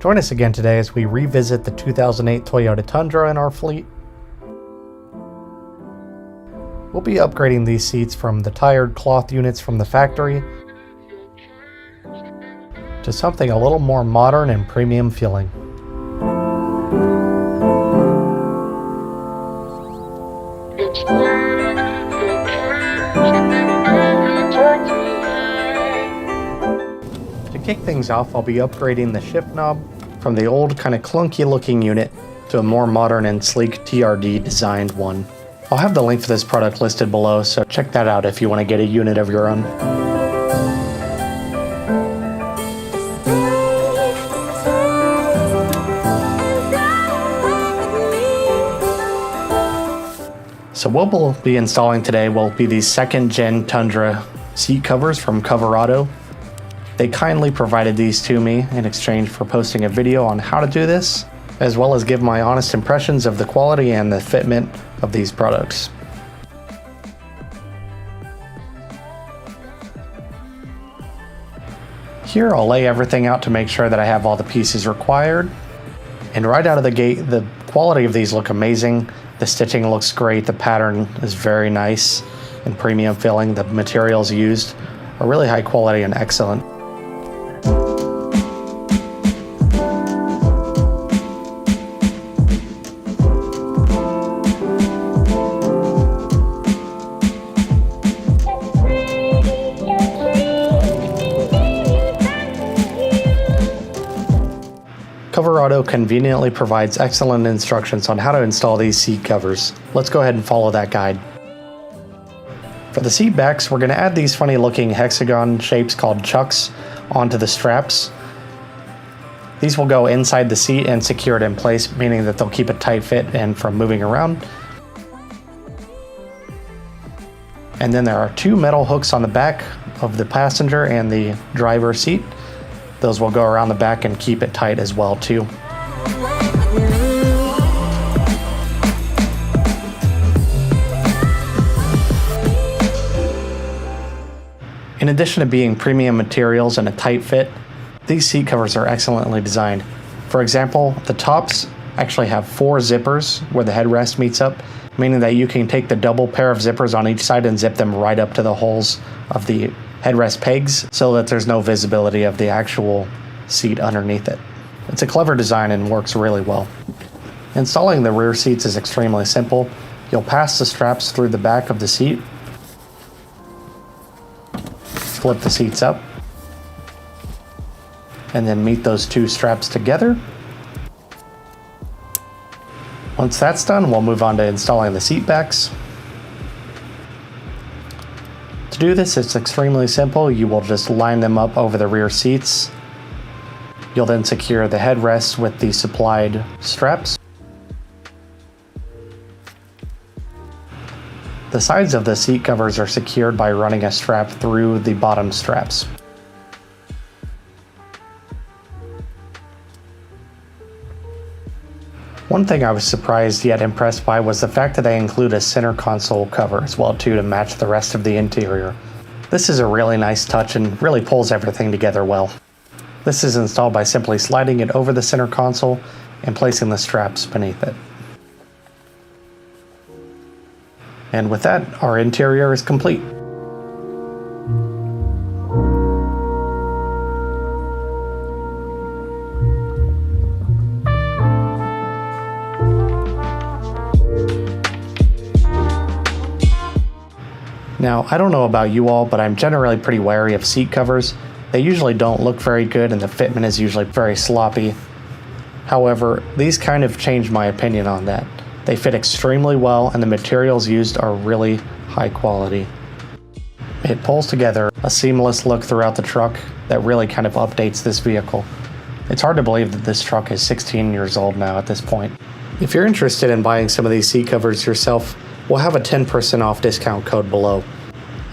Join us again today as we revisit the 2008 Toyota Tundra in our fleet. We'll be upgrading these seats from the tired cloth units from the factory to something a little more modern and premium feeling. To kick things off, I'll be upgrading the shift knob from the old kind of clunky looking unit to a more modern and sleek TRD designed one. I'll have the link for this product listed below, so check that out if you want to get a unit of your own. So what we'll be installing today will be the second gen Tundra seat covers from Coverado. They kindly provided these to me in exchange for posting a video on how to do this, as well as give my honest impressions of the quality and the fitment of these products. Here I'll lay everything out to make sure that I have all the pieces required. And right out of the gate, the quality of these look amazing. The stitching looks great, the pattern is very nice and premium feeling. The materials used are really high quality and excellent. Coverado conveniently provides excellent instructions on how to install these seat covers. Let's go ahead and follow that guide. For the seat backs, we're going to add these funny looking hexagon shapes called chucks onto the straps. These will go inside the seat and secure it in place, meaning that they'll keep a tight fit and from moving around. And then there are two metal hooks on the back of the passenger and the driver seat. Those will go around the back and keep it tight as well too. In addition to being premium materials and a tight fit, these seat covers are excellently designed. For example, the tops actually have 4 zippers where the headrest meets up, meaning that you can take the double pair of zippers on each side and zip them right up to the holes of the headrest pegs so that there's no visibility of the actual seat underneath it. It's a clever design and works really well. Installing the rear seats is extremely simple. You'll pass the straps through the back of the seat, flip the seats up, and then meet those two straps together. Once that's done, we'll move on to installing the seat backs. To do this, it's extremely simple. You will just line them up over the rear seats. You'll then secure the headrests with the supplied straps. The sides of the seat covers are secured by running a strap through the bottom straps. One thing I was surprised yet impressed by was the fact that they include a center console cover as well too to match the rest of the interior. This is a really nice touch and really pulls everything together well. This is installed by simply sliding it over the center console and placing the straps beneath it. And with that, our interior is complete. Now, I don't know about you all, but I'm generally pretty wary of seat covers. They usually don't look very good and the fitment is usually very sloppy. However, these kind of changed my opinion on that. They fit extremely well and the materials used are really high quality. It pulls together a seamless look throughout the truck that really kind of updates this vehicle. It's hard to believe that this truck is 16 years old now at this point. If you're interested in buying some of these seat covers yourself, we'll have a 10% off discount code below.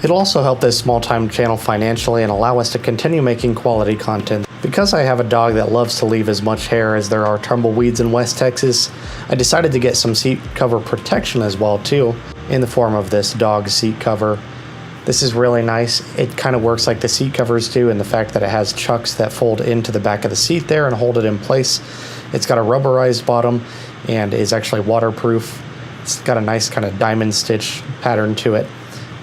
It'll also help this small-time channel financially and allow us to continue making quality content. Because I have a dog that loves to leave as much hair as there are tumbleweeds in West Texas, I decided to get some seat cover protection as well too, in the form of this dog seat cover. This is really nice. It kind of works like the seat covers do in the fact that it has chucks that fold into the back of the seat there and hold it in place. It's got a rubberized bottom and is actually waterproof. It's got a nice kind of diamond stitch pattern to it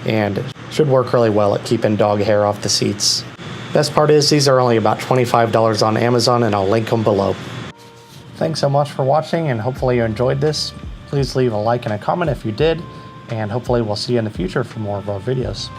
and should work really well at keeping dog hair off the seats. Best part is these are only about $25 on Amazon, and I'll link them below. Thanks so much for watching, and hopefully you enjoyed this. Please leave a like and a comment if you did, and hopefully we'll see you in the future for more of our videos.